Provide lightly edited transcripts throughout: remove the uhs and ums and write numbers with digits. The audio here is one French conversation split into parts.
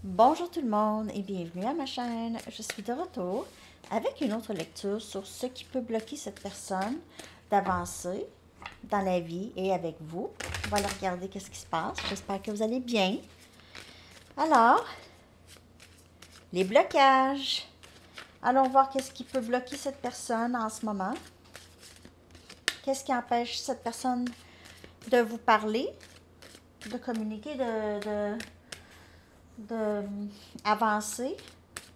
Bonjour tout le monde et bienvenue à ma chaîne. Je suis de retour avec une autre lecture sur ce qui peut bloquer cette personne d'avancer dans la vie et avec vous. On va aller regarder qu'est-ce qui se passe. J'espère que vous allez bien. Alors, les blocages. Allons voir qu'est-ce qui peut bloquer cette personne en ce moment. Qu'est-ce qui empêche cette personne de vous parler, de communiquer, de avancer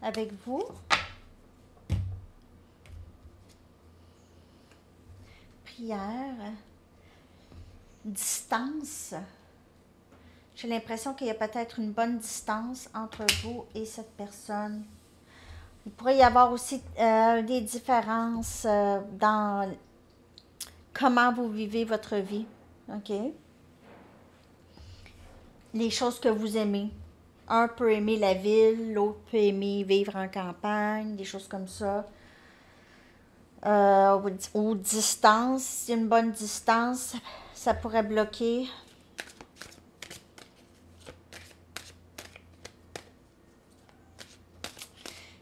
avec vous. Prière, distance. J'ai l'impression qu'il y a peut-être une bonne distance entre vous et cette personne. Il pourrait y avoir aussi des différences dans comment vous vivez votre vie. OK? Les choses que vous aimez. Un peut aimer la ville, l'autre peut aimer vivre en campagne, des choses comme ça. Ou distance, une bonne distance, ça pourrait bloquer.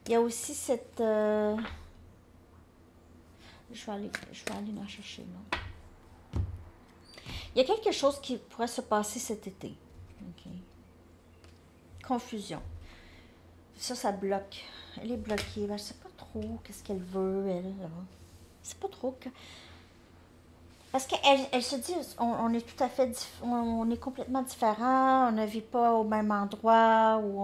Il y a aussi cette... je vais aller en chercher là. Il y a quelque chose qui pourrait se passer cet été. OK. Confusion. Ça bloque. Elle est bloquée. Je ne sais pas trop qu'est-ce qu'elle veut, elle. Là. Je sais pas trop. Parce qu'elle se dit, on est tout à fait... on est complètement différents. On ne vit pas au même endroit. Ou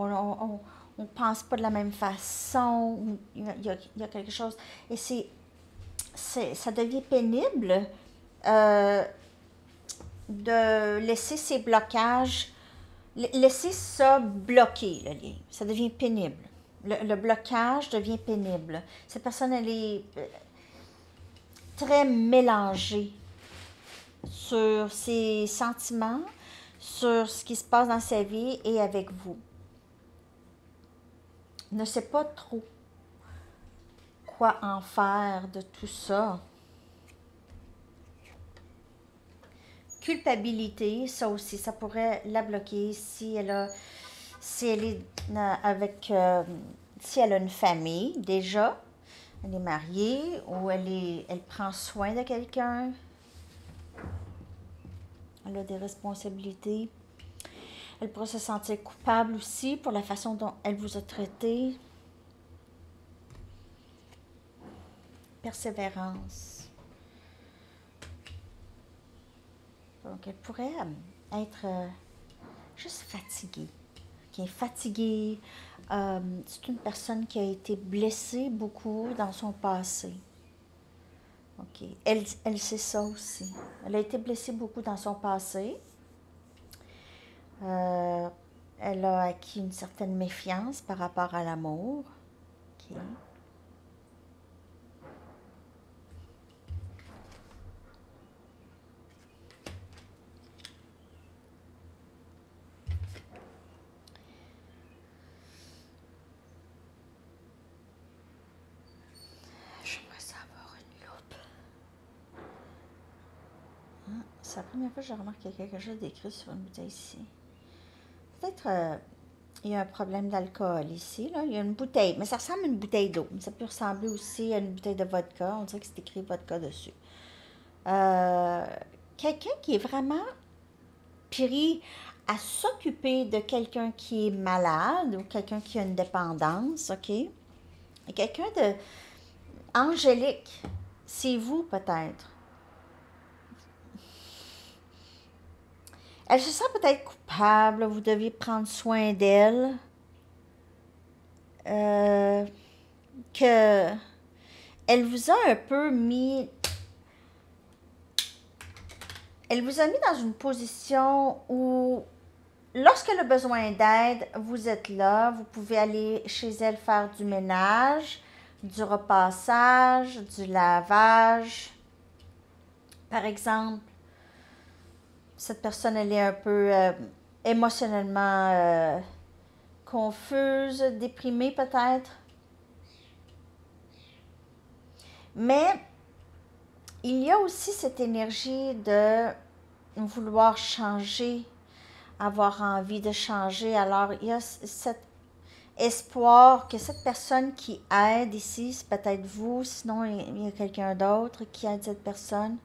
on pense pas de la même façon. Il y a quelque chose. Et ça devient pénible de laisser ces blocages, laisser ça bloquer le lien. Ça devient pénible. Le blocage devient pénible. Cette personne, elle est très mélangée sur ses sentiments, sur ce qui se passe dans sa vie et avec vous. Ne sait pas trop quoi en faire de tout ça. Culpabilité, ça aussi, ça pourrait la bloquer si elle est avec, si elle a une famille déjà, elle est mariée ou elle prend soin de quelqu'un, elle a des responsabilités. Elle pourrait se sentir coupable aussi pour la façon dont elle vous a traité. Persévérance. Donc, elle pourrait être juste fatiguée. Qui est fatiguée. C'est une personne qui a été blessée beaucoup dans son passé. OK. Elle sait ça aussi. Elle a été blessée beaucoup dans son passé. Elle a acquis une certaine méfiance par rapport à l'amour. OK. J'aimerais ça avoir une loupe. Hein? C'est la première fois que je remarque qu'il y a quelque chose d'écrit sur une bouteille ici. Peut-être il y a un problème d'alcool ici. Là. Il y a une bouteille, mais ça ressemble à une bouteille d'eau. Ça peut ressembler aussi à une bouteille de vodka. On dirait que c'est écrit vodka dessus. Quelqu'un qui est vraiment pris à s'occuper de quelqu'un qui est malade ou quelqu'un qui a une dépendance, OK? Et quelqu'un de angélique, c'est vous peut-être. Elle se sent peut-être coupable, vous deviez prendre soin d'elle. Que elle vous a un peu mis... Elle vous a mis dans une position où, lorsqu'elle a besoin d'aide, vous êtes là. Vous pouvez aller chez elle faire du ménage, du repassage, du lavage. Par exemple, cette personne, elle est un peu émotionnellement confuse, déprimée peut-être. Mais il y a aussi cette énergie de vouloir changer avoir envie de changer. Alors, il y a cet espoir que cette personne qui aide ici, c'est peut-être vous, sinon il y a quelqu'un d'autre qui aide cette personne.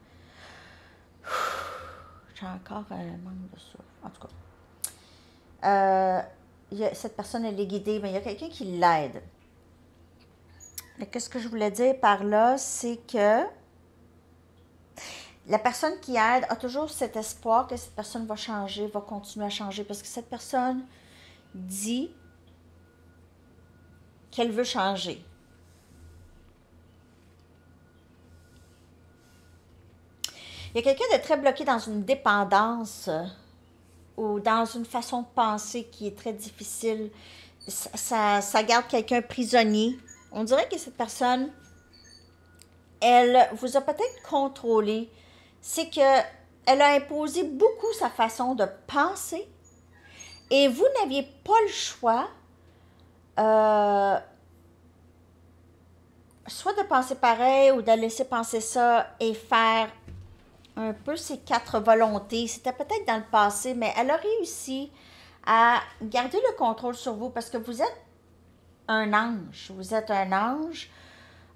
J'ai encore un manque de souffle. En tout cas, cette personne, elle est guidée, mais il y a quelqu'un qui l'aide. Mais qu'est-ce que je voulais dire par là, c'est que la personne qui aide a toujours cet espoir que cette personne va changer, va continuer à changer, parce que cette personne dit qu'elle veut changer. Il y a quelqu'un de très bloqué dans une dépendance ou dans une façon de penser qui est très difficile. Ça garde quelqu'un prisonnier. On dirait que cette personne, elle vous a peut-être contrôlé. C'est que elle a imposé beaucoup sa façon de penser et vous n'aviez pas le choix soit de penser pareil ou de laisser penser ça et faire un peu ses quatre volontés. C'était peut-être dans le passé, mais elle a réussi à garder le contrôle sur vous parce que vous êtes un ange. Vous êtes un ange.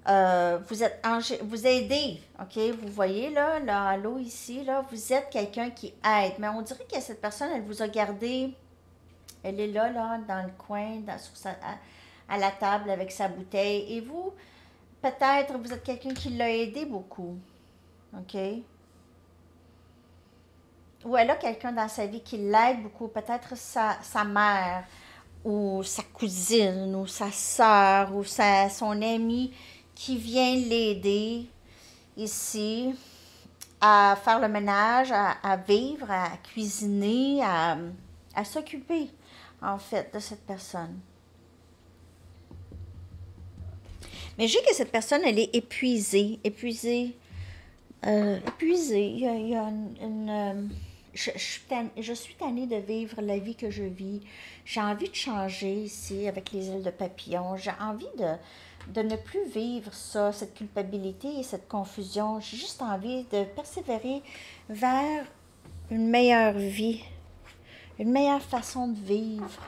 Vous aidez, ok? Vous voyez là, à l'eau ici, là, vous êtes quelqu'un qui aide. Mais on dirait que cette personne, elle vous a gardé. Elle est là, dans le coin, à la table avec sa bouteille. Et vous, peut-être, vous êtes quelqu'un qui l'a aidé beaucoup, ok? Ou elle a quelqu'un dans sa vie qui l'aide beaucoup, peut-être sa mère, ou sa cousine, ou sa soeur, ou son ami qui vient l'aider ici à faire le ménage, à vivre, à cuisiner, à s'occuper, en fait, de cette personne. Mais je sais que cette personne, elle est épuisée. Épuisée. Il y a je suis tannée de vivre la vie que je vis. J'ai envie de changer ici avec les ailes de papillon. J'ai envie de ne plus vivre ça, cette culpabilité et cette confusion. J'ai juste envie de persévérer vers une meilleure vie, une meilleure façon de vivre.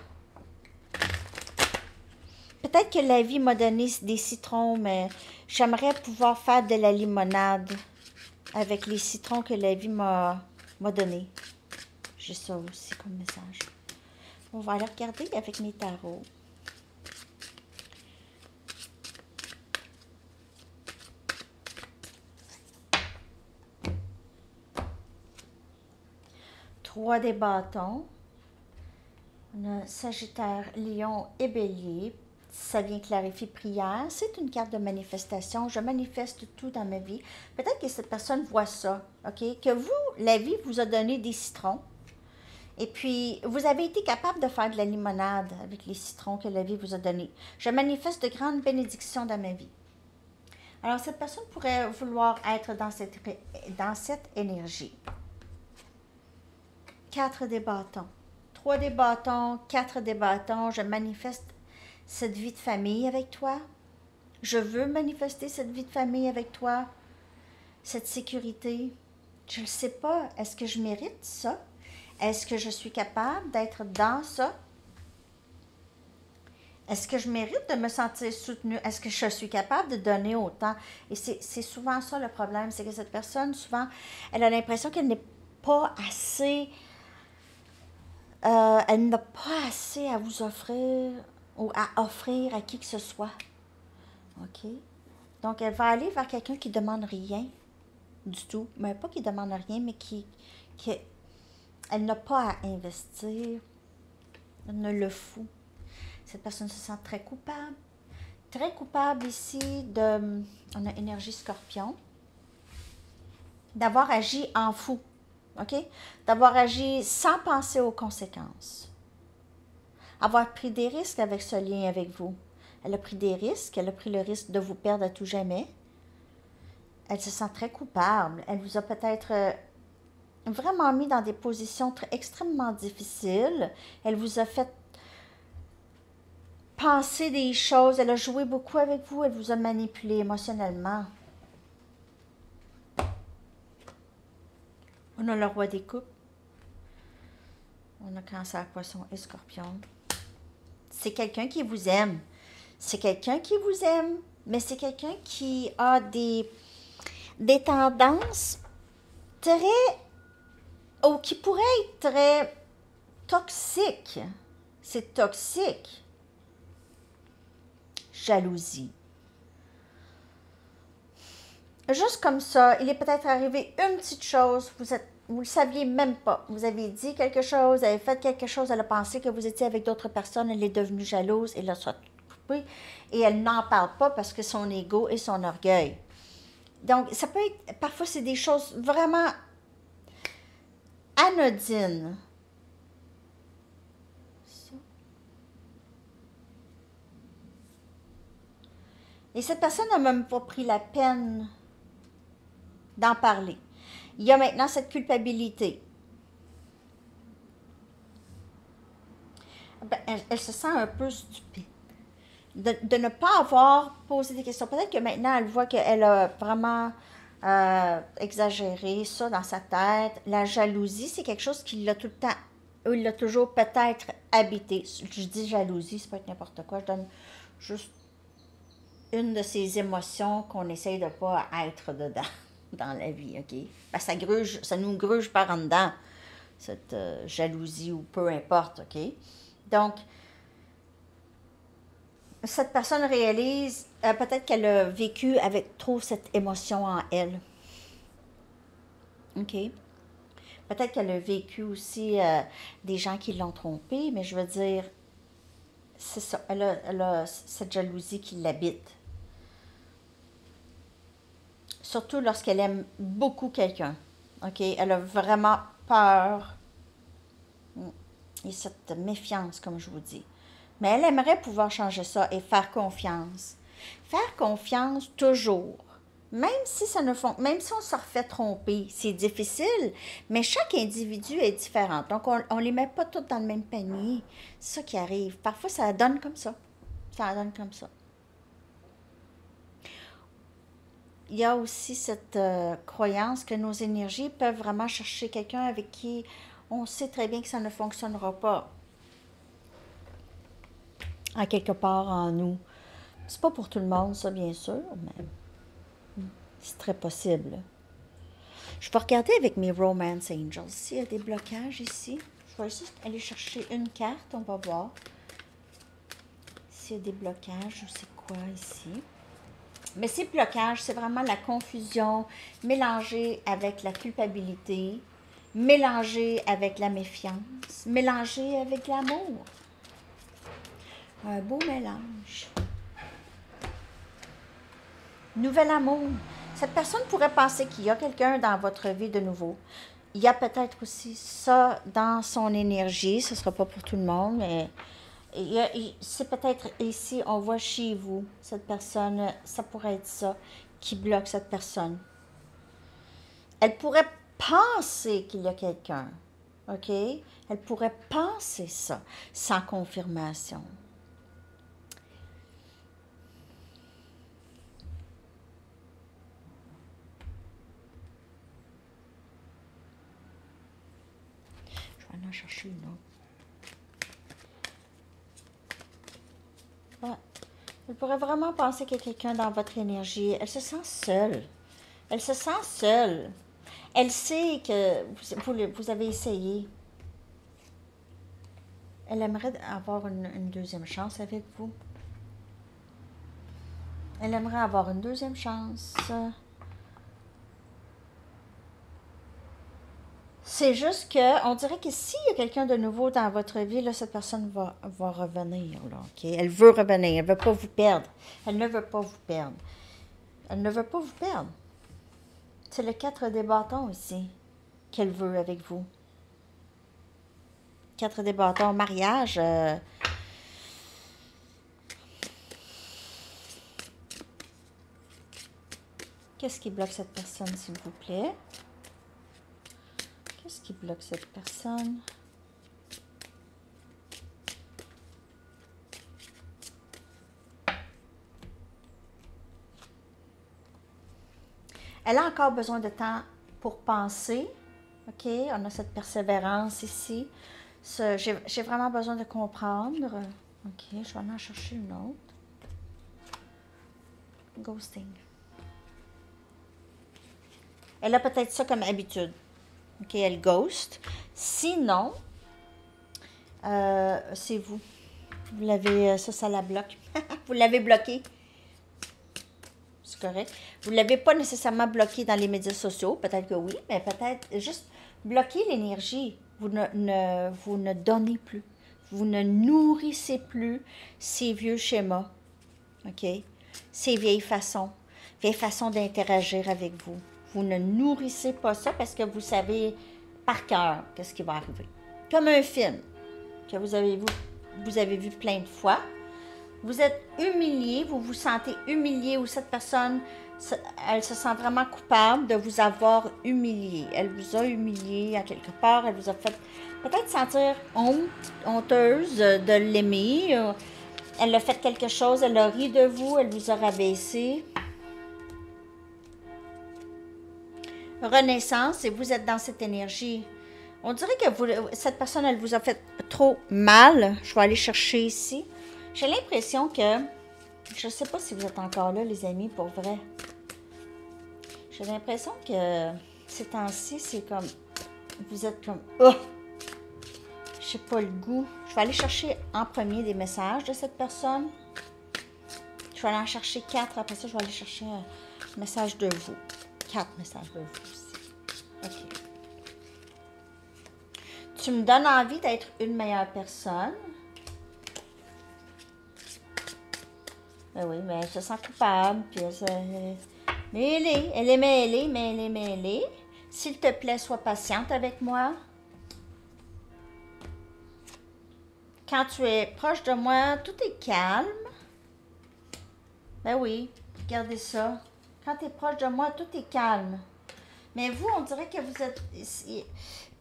Peut-être que la vie m'a donné des citrons, mais j'aimerais pouvoir faire de la limonade avec les citrons que la vie m'a donné. J'ai ça aussi comme message. On va aller regarder avec mes tarots. Trois des bâtons. On a Sagittaire, Lion et Bélier. Ça vient clarifier prière. C'est une carte de manifestation. Je manifeste tout dans ma vie. Peut-être que cette personne voit ça, ok? Que vous, la vie vous a donné des citrons. Et puis, vous avez été capable de faire de la limonade avec les citrons que la vie vous a donnés. Je manifeste de grandes bénédictions dans ma vie. Alors, cette personne pourrait vouloir être dans cette énergie. 4 des bâtons. 3 des bâtons, 4 des bâtons. Je manifeste cette vie de famille avec toi. Je veux manifester cette vie de famille avec toi. Cette sécurité. Je ne sais pas. Est-ce que je mérite ça? Est-ce que je suis capable d'être dans ça? Est-ce que je mérite de me sentir soutenue? Est-ce que je suis capable de donner autant? Et c'est souvent ça le problème, c'est que cette personne, souvent, elle a l'impression qu'elle n'est pas assez... elle n'a pas assez à vous offrir ou à offrir à qui que ce soit. OK? Donc, elle va aller vers quelqu'un qui ne demande rien du tout. Mais pas qui ne demande rien, mais qui elle n'a pas à investir. Elle ne le fout. Cette personne se sent très coupable. Très coupable ici de... On a énergie scorpion. D'avoir agi en fou. OK? D'avoir agi sans penser aux conséquences. Avoir pris des risques avec ce lien avec vous. Elle a pris des risques. Elle a pris le risque de vous perdre à tout jamais. Elle se sent très coupable. Elle vous a peut-être... vraiment mis dans des positions extrêmement difficiles. Elle vous a fait penser des choses. Elle a joué beaucoup avec vous. Elle vous a manipulé émotionnellement. On a le roi des coupes. On On a Cancer, Poisson et Scorpion. C'est quelqu'un qui vous aime. C'est quelqu'un qui vous aime, mais c'est quelqu'un qui a des tendances très... ou qui pourraient être très toxiques. C'est toxique. Jalousie. Juste comme ça, il est peut-être arrivé une petite chose, vous le saviez même pas. Vous avez dit quelque chose, vous avez fait quelque chose, elle a pensé que vous étiez avec d'autres personnes, elle est devenue jalouse, elle a soit coupé, et elle n'en parle pas parce que son ego et son orgueil. Donc, ça peut être, parfois c'est des choses vraiment anodines. Ça. Et cette personne n'a même pas pris la peine d'en parler. Il y a maintenant cette culpabilité. Elle se sent un peu stupide de ne pas avoir posé des questions. Peut-être que maintenant, elle voit qu'elle a vraiment exagéré ça dans sa tête. La jalousie, c'est quelque chose qui l'a tout le temps, ou il l'a toujours peut-être habité. Je dis jalousie, c'est pas n'importe quoi. Je donne juste une de ces émotions qu'on essaye de pas être dedans dans la vie, OK? Parce que ça nous gruge par en dedans, cette jalousie ou peu importe, OK? Donc, cette personne réalise, peut-être qu'elle a vécu avec trop cette émotion en elle, OK? Peut-être qu'elle a vécu aussi des gens qui l'ont trompée, mais je veux dire, c'est ça, elle a cette jalousie qui l'habite. Surtout lorsqu'elle aime beaucoup quelqu'un. OK? Elle a vraiment peur. Et cette méfiance, comme je vous dis. Mais elle aimerait pouvoir changer ça et faire confiance. Faire confiance toujours. Même si ça ne font, même si on se refait tromper, c'est difficile, mais chaque individu est différent. Donc, on ne les met pas toutes dans le même panier. C'est ça qui arrive. Parfois, ça donne comme ça. Ça donne comme ça. Il y a aussi cette croyance que nos énergies peuvent vraiment chercher quelqu'un avec qui on sait très bien que ça ne fonctionnera pas. À quelque part en nous. C'est pas pour tout le monde, ça, bien sûr, mais c'est très possible. Je vais regarder avec mes Romance Angels. S'il y a des blocages ici, je vais juste aller chercher une carte, on va voir. S'il y a des blocages ou c'est quoi ici. Mais ces blocages, c'est vraiment la confusion mélangée avec la culpabilité, mélangée avec la méfiance, mélangée avec l'amour. Un beau mélange. Nouvel amour. Cette personne pourrait penser qu'il y a quelqu'un dans votre vie de nouveau. Il y a peut-être aussi ça dans son énergie. Ce ne sera pas pour tout le monde, mais c'est peut-être ici, on voit chez vous, cette personne, ça pourrait être ça, qui bloque cette personne. Elle pourrait penser qu'il y a quelqu'un, OK? Elle pourrait penser ça, sans confirmation. Je vais aller en chercher une autre. Ouais. Elle pourrait vraiment penser qu'il y a quelqu'un dans votre énergie. Elle se sent seule. Elle se sent seule. Elle sait que vous avez essayé. Elle aimerait avoir une deuxième chance avec vous. Elle aimerait avoir une deuxième chance. C'est juste que, on dirait que s'il y a quelqu'un de nouveau dans votre vie, là, cette personne va revenir. Là, okay? Elle veut revenir. Elle ne veut pas vous perdre. Elle ne veut pas vous perdre. Elle ne veut pas vous perdre. C'est le 4 des bâtons ici qu'elle veut avec vous. 4 des bâtons, mariage. Qu'est-ce qui bloque cette personne, s'il vous plaît? Qu'est-ce qui bloque cette personne? Elle a encore besoin de temps pour penser. OK? On a cette persévérance ici. J'ai vraiment besoin de comprendre. OK, je vais en chercher une autre. Ghosting. Elle a peut-être ça comme habitude. OK, elle ghost. Sinon, c'est vous. Vous l'avez, ça la bloque. Vous l'avez bloqué. C'est correct. Vous ne l'avez pas nécessairement bloqué dans les médias sociaux. Peut-être que oui, mais peut-être juste bloquer l'énergie. Vous ne donnez plus. Vous ne nourrissez plus ces vieux schémas. OK? Ces vieilles façons d'interagir avec vous. Vous ne nourrissez pas ça parce que vous savez par cœur qu'est-ce qui va arriver. Comme un film que vous avez vu plein de fois. Vous êtes humilié, vous vous sentez humilié ou cette personne, elle se sent vraiment coupable de vous avoir humilié. Elle vous a humilié à quelque part, elle vous a fait peut-être sentir honteuse de l'aimer. Elle a fait quelque chose, elle a ri de vous, elle vous a rabaissé. Renaissance, et vous êtes dans cette énergie. On dirait que cette personne, elle vous a fait trop mal. Je vais aller chercher ici. J'ai l'impression que, je ne sais pas si vous êtes encore là, les amis, pour vrai. J'ai l'impression que ces temps-ci, c'est comme, vous êtes comme, oh, je n'ai pas le goût. Je vais aller chercher en premier des messages de cette personne. Je vais aller en chercher 4. Après ça, je vais aller chercher un message de vous. 4 messages de vous aussi. OK. Tu me donnes envie d'être une meilleure personne. Ben oui, mais elle se sent coupable. Puis mêlée. Elle est mêlée. S'il te plaît, sois patiente avec moi. Quand tu es proche de moi, tout est calme. Ben oui, regardez ça. Quand tu es proche de moi, tout est calme. Mais vous, on dirait que vous êtes...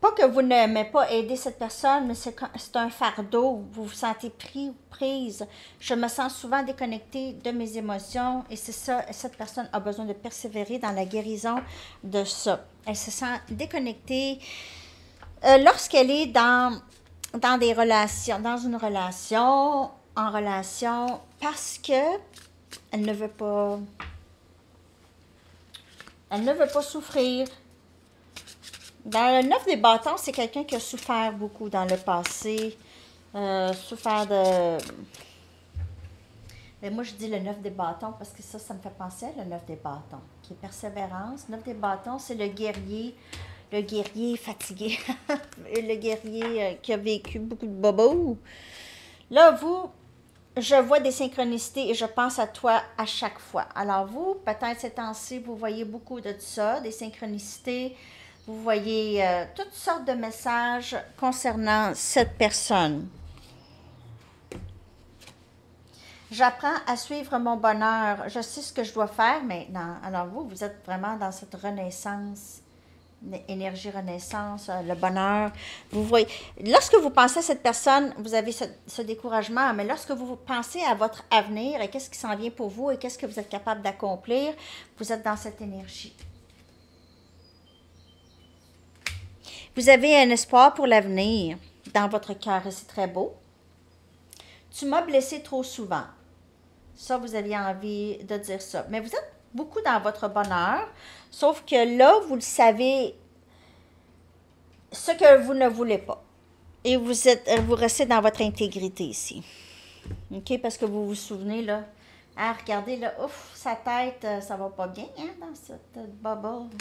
Pas que vous n'aimez pas aider cette personne, mais c'est un fardeau. Vous vous sentez pris ou prise. Je me sens souvent déconnectée de mes émotions et c'est ça, cette personne a besoin de persévérer dans la guérison de ça. Elle se sent déconnectée lorsqu'elle est dans des relations, dans une relation, en relation, parce que elle ne veut pas souffrir. Dans le 9 des bâtons, c'est quelqu'un qui a souffert beaucoup dans le passé. Souffert de... Mais moi, je dis le 9 des bâtons parce que ça me fait penser à le 9 des bâtons, qui est persévérance. 9 des bâtons, c'est le guerrier fatigué, le guerrier qui a vécu beaucoup de bobos. Là, vous, je vois des synchronicités et je pense à toi à chaque fois. Alors vous, peut-être ces temps-ci, vous voyez beaucoup de ça, des synchronicités. Vous voyez toutes sortes de messages concernant cette personne. J'apprends à suivre mon bonheur. Je sais ce que je dois faire maintenant. Alors vous êtes vraiment dans cette renaissance, énergie renaissance, le bonheur. Vous voyez, lorsque vous pensez à cette personne, vous avez ce découragement, mais lorsque vous pensez à votre avenir et qu'est-ce qui s'en vient pour vous et qu'est-ce que vous êtes capable d'accomplir, vous êtes dans cette énergie. Vous avez un espoir pour l'avenir dans votre cœur et c'est très beau. Tu m'as blessé trop souvent. Ça, vous aviez envie de dire ça. Mais vous êtes beaucoup dans votre bonheur, sauf que là, vous le savez, ce que vous ne voulez pas. Et vous restez dans votre intégrité ici. OK? Parce que vous vous souvenez, là, ah, regardez, là, ouf, sa tête, ça va pas bien, hein, dans cette bubble.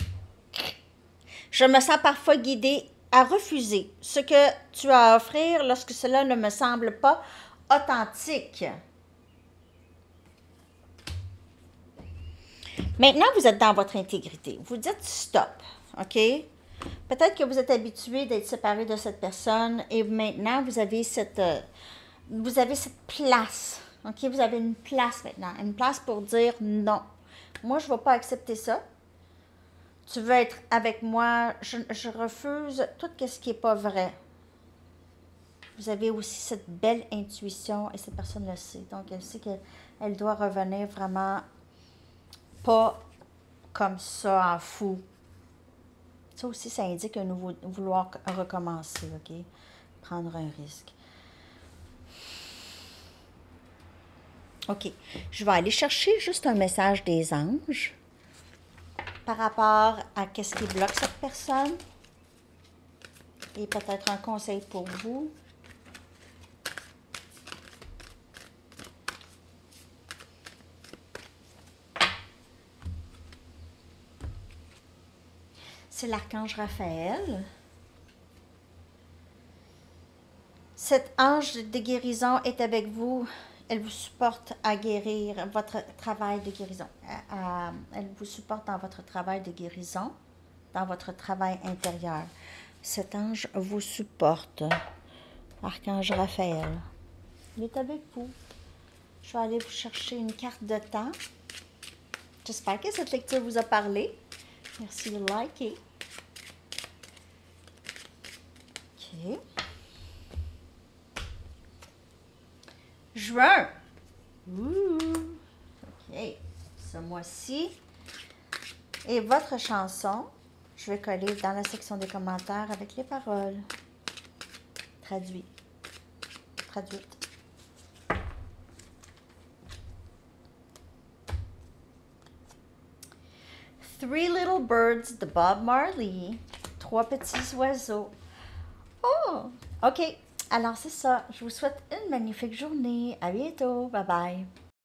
Je me sens parfois guidée à refuser ce que tu as à offrir lorsque cela ne me semble pas authentique. Maintenant, vous êtes dans votre intégrité. Vous dites stop, OK? Peut-être que vous êtes habitué d'être séparé de cette personne et maintenant, vous avez cette place, OK? Vous avez une place maintenant, une place pour dire non. Moi, je ne vais pas accepter ça. Tu veux être avec moi, je refuse tout ce qui n'est pas vrai. Vous avez aussi cette belle intuition et cette personne le sait. Donc, elle sait qu'elle doit revenir vraiment pas comme ça, en fou. Ça aussi, ça indique un nouveau vouloir recommencer, OK? prendre un risque. OK. Je vais aller chercher juste un message des anges par rapport à qu'est-ce qui bloque cette personne. Et peut-être un conseil pour vous. C'est l'archange Raphaël. Cet ange de guérison est avec vous. Elle vous supporte à guérir votre travail de guérison. Elle vous supporte dans votre travail de guérison, dans votre travail intérieur. Cet ange vous supporte. Archange Raphaël. Il est avec vous. Je vais aller vous chercher une carte de temps. J'espère que cette lecture vous a parlé. Merci de liker. OK. Juin. Ouh. OK. Ce mois-ci. Et votre chanson, je vais coller dans la section des commentaires avec les paroles. Traduite. 3 Little Birds de Bob Marley. 3 petits oiseaux. Oh! OK. Alors, c'est ça. Je vous souhaite une magnifique journée. À bientôt. Bye bye.